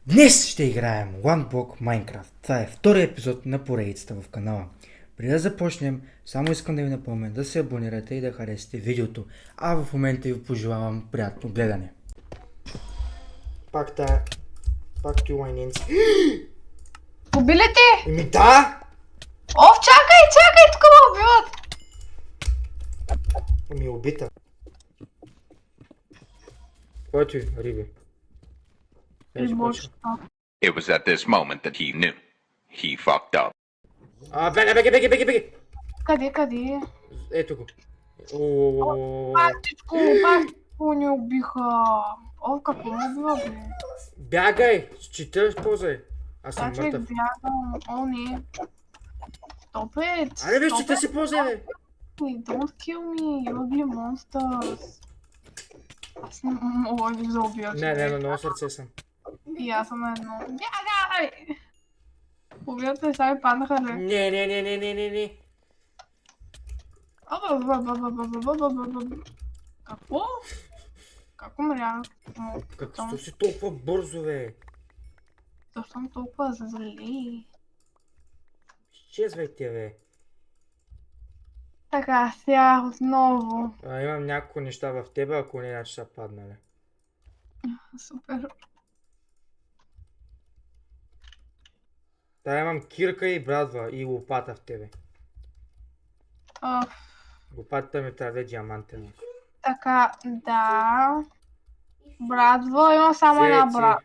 Днес ще играем One Block Minecraft. Това е втори епизод на поредицата в канала. Преди да започнем, само искам да ви напомня да се абонирате и да харесате видеото, а в момента ви пожелавам приятно гледане. Пак ти лайненци. Убили те? Еми да! Чакай, тук ме убиват! Еми убита. Който риби. It was at this moment that he knew. He fucked up. Беги! Къде? Ето го. Пачичко ни убиха. Какво ме убива, бе? Бягай! Чита, ползвай. Аз съм Човек мъртъв. бягам. Не. Stop it. Айде виж, чита си, ползвай, бе! Don't kill me, you ugly monsters. Аз не мога да ви заубия. Не, на много сърце съм. И аз съм едно. Бягай! Убиват ли, сега ми паднаха ли? Не. Какво? Как умрях? Какво си толкова бързо, бе? Защо съм толкова зле? Изчезвайте, бе. Така, сега отново. Имам няколко неща в тебе, ако не, иначе са паднали. Супер. Да, имам кирка и брадва и лопата в тебе. Лопатата ми трябва да е диамантена. Така, да. Брадва, имам само една брадва.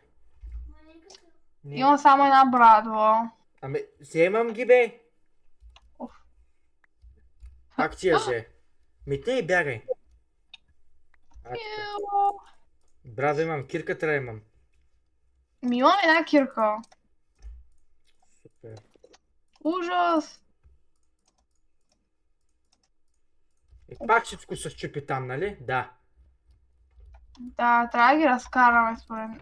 Имам само една брадва. Ами, вземам ги, бе. Оф. Пак ти я взе. Митни и бягай. Брадва имам, кирка трябва имам. Имам една кирка. Супер. Ужас. Пак всичко се счупи там, нали? Да. Да, трябва да ги разкараме според мен.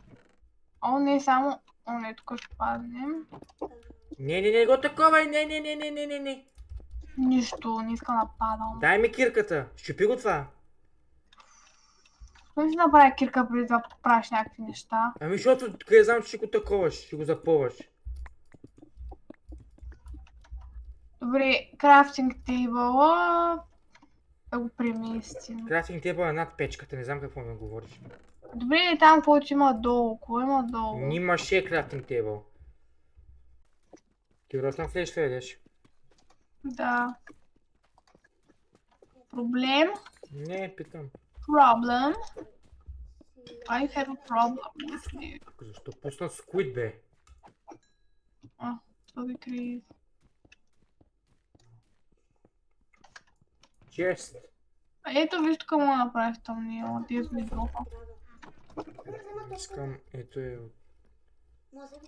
Не, само... не, тук ще паднем. Не го такова, не. Нищо, не искам да падам. Дай ми кирката, щупи го това. Той ще направя кирка преди да правиш някакви неща. Ами защото къде знам, че ще го таковаш, ще го запълваш. Добре, крафтинг тейбъла... да го преместим. Крафтинг тейбъл е над печката, не знам какво ми говориш. Добре, там какво има долу? Какво има долу? Нямаше крафтинг тейбъл. Ти връщам флеш ли едеш? Да. Проблем? Не, питам. Problem? I have a problem with you. Защо пусна Squid, бе? Sorry, Chris. Чест. Ето виж тук му направих тъмния, ама ти ми доха. Искам, ето е... Може да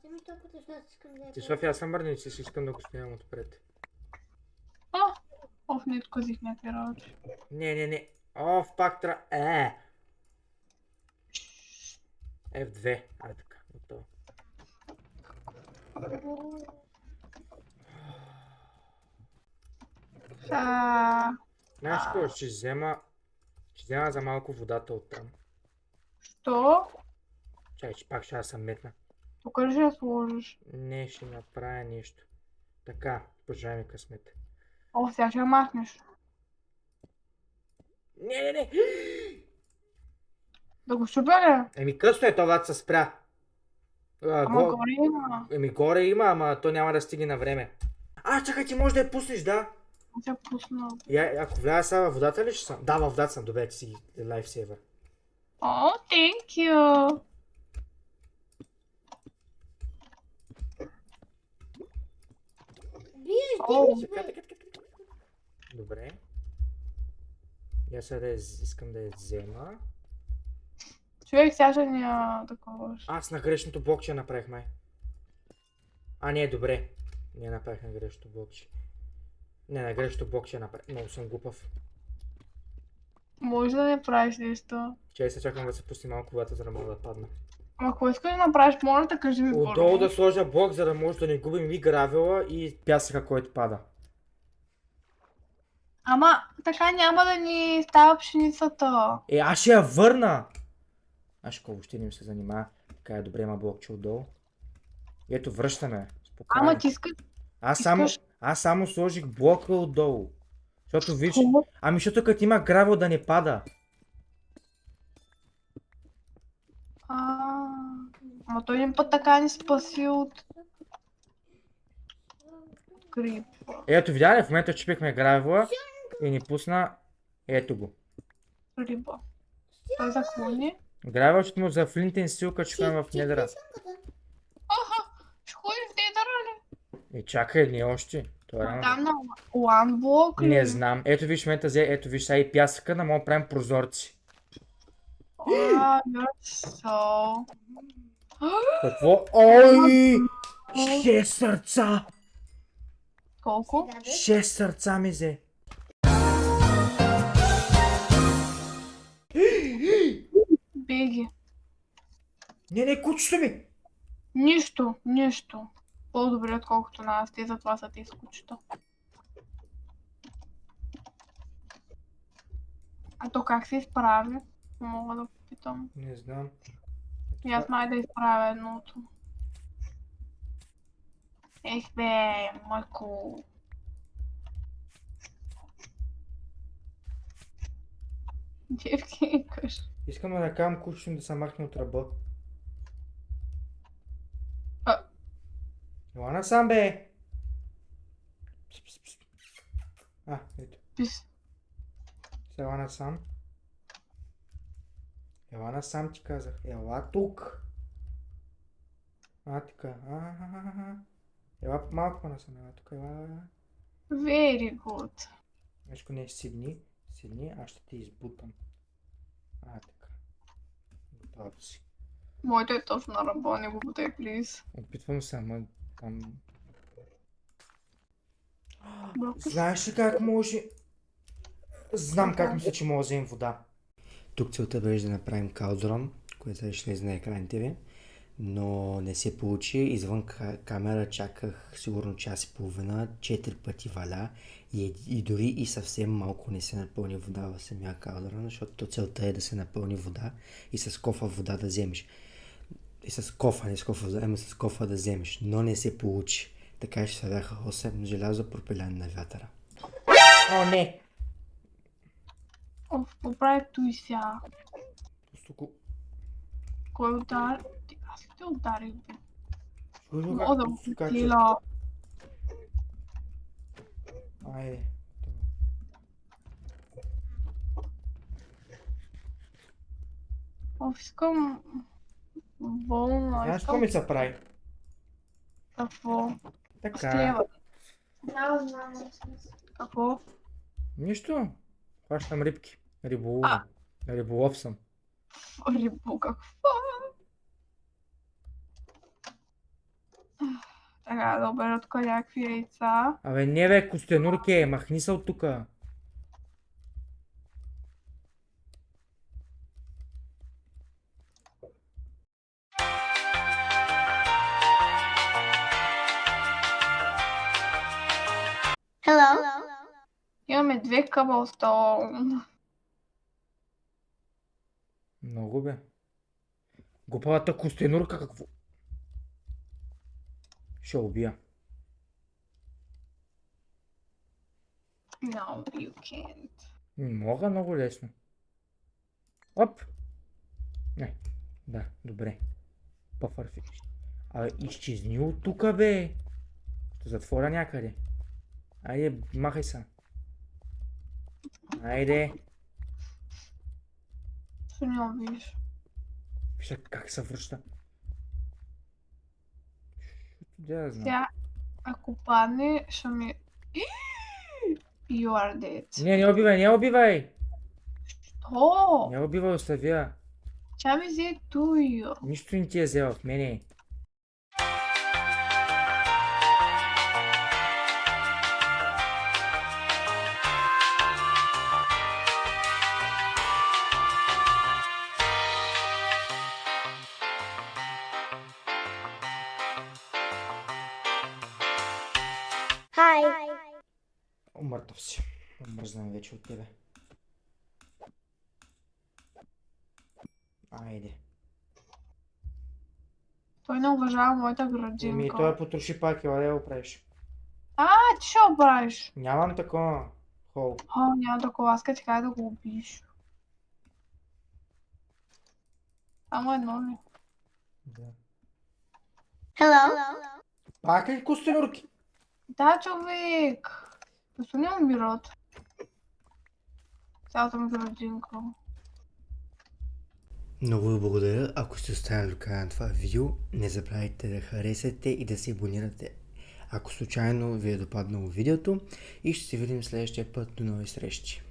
ми толкова, защото искам да я Ти, София, аз съм мърдници, си искам да го снимам отпред. Не отказих някакви работи. Не. Пак трябва... F2. Ай така, готово. Знаеш какво, ще взема за малко водата оттам. Що? Чай, че пак ще я съм метна. Тук ли ще я сложиш? Не, ще направя нещо. Така, пожелай ми късмет. Сега ще я махнеш. Не. Да го щупя ли? Еми късно е, това се спря. Ама горе има. Еми горе има, ама то няма да стигне на време. Чакай, ти можеш да я пуснеш, да? Ще я пусна. Ако вляза сега във водата ли ще съм? Да, във водата съм, добре, ти си лайфсейвър. Thank you. Добре. Я сега искам да я взема. Човек, сега ще ни такова. Аз на грешното блокче направих, май. Не, добре. Не направих на грешното блокче. Не, на грешното блокче направих. Много съм глупав. Може да не правиш нещо. Чай се чакам да се пусти малко водата, за да мога да падна. Ама какво искаш да направиш? Моля да кажи ми първо. Отдолу да сложа блок, за да може да не губим и гравела и пясъка, който пада. Ама така няма да ни става пшеницата. Аз ще я върна! Аз ще въобще не ми се занимава. Така е, добре, има блокче отдолу. Ето, връщаме. Ама Спокойно. ти искаш... Аз искаш- само сложих блока отдолу. Защото виж... Що? Ами защото като има гравел да не пада. Ама той един път така ни спаси от грип. Ето, видя ли? В момента чупихме гравела и ни пусна... Ето го. Риба. Той за какво ни? Гравелчето му за флинтен стил, като ще в недра. Ще ходиш в Дедъра ли? Чакай, не още. Това е рано. Там на One Block ли? Не знам. Ето виж, в момента ето виж, сега и пясъка, да мога да правим прозорци. You're so... Какво? Ой! 6 сърца! Колко? 6 сърца ми взе. Беги. Не, кучето ми! Нищо. По-добре отколкото на нас, те затова са ти скучета. А то как се изправи? Мога да попитам. Не знам. И аз май да изправя едното. Ех бе, майко. Девки викаш. Искам да накарам кучето ми да се махне от ръба. А. Ела насам, бе! Пс. Ето. Пис. Ела насам. Ела насам ти казах. Ела тук. Така. Ела малко по-насам. Ела тук. Ела. Very good. Нещо не седни, аз ще те избутам. Така. Готов си. Моето е точно на ръба, не го бутай, плиз. Опитвам се, ама там... Бъркаш. Знаеш ли как може... Знам как мисля, че мога да вземем вода. Тук целта беше да направим калдрон, което ще излезе на екраните ви. Но не се получи. Извън камера чаках сигурно час и половина, 4 пъти валя и дори и съвсем малко не се напълни вода в самия калдрон, защото целта е да се напълни вода и с кофа вода да вземеш. И с кофа, не с кофа, ами с кофа да вземеш, но не се получи. Така ще се бяха 8 желязо пропилян на вятъра. О, не! Поправи той сега. Просто го... Кой удар? Аз ли те ударих, бе? Чудо Мога да как го се кача. потила. Айде. Искам... Болно, Знаеш какво ми се прави? Какво? Така. Склева. Да, знам. Какво? Нищо. Хващам рибки. Риболов. Риболов съм. Рибо, какво? Така, да обера тук някакви яйца. Абе не бе, Костенурке, махни се от тука. Hello. Имаме 2 къбълстоун. Много бе. Глупавата Костенурка какво? Ще убия. No, you can't. Мога много лесно. Оп! Не. Да, добре. По-фърфи. Абе, изчезни от тука, бе. Ще затворя някъде. Айде, махай се. Айде. Ще не обиш. Виж как се връща. Да, знам. Сега, ако падне, ще ми... You are dead. Не убивай, не убивай! Що? Не убивай, остави я. Тя ми взе туйо. Нищо не ти е взел в мене. Hi. Мъртъв си. Омръзнам вече от тебе. Айде. Той не уважава моята Еми, градинка. той потроши пак, ела да го правиш. Ти ще го правиш. Нямам такова. Хол. Няма такова, аз ти кажа да го убиеш. Само едно ли? Да. Hello. Пак ли костенурки? Да, човек. Защо не умират? Цялата ми градинка. Много ви благодаря. Ако сте останали до края на това видео, не забравяйте да харесате и да се абонирате, ако случайно ви е допаднало видеото, и ще се видим следващия път. До нови срещи!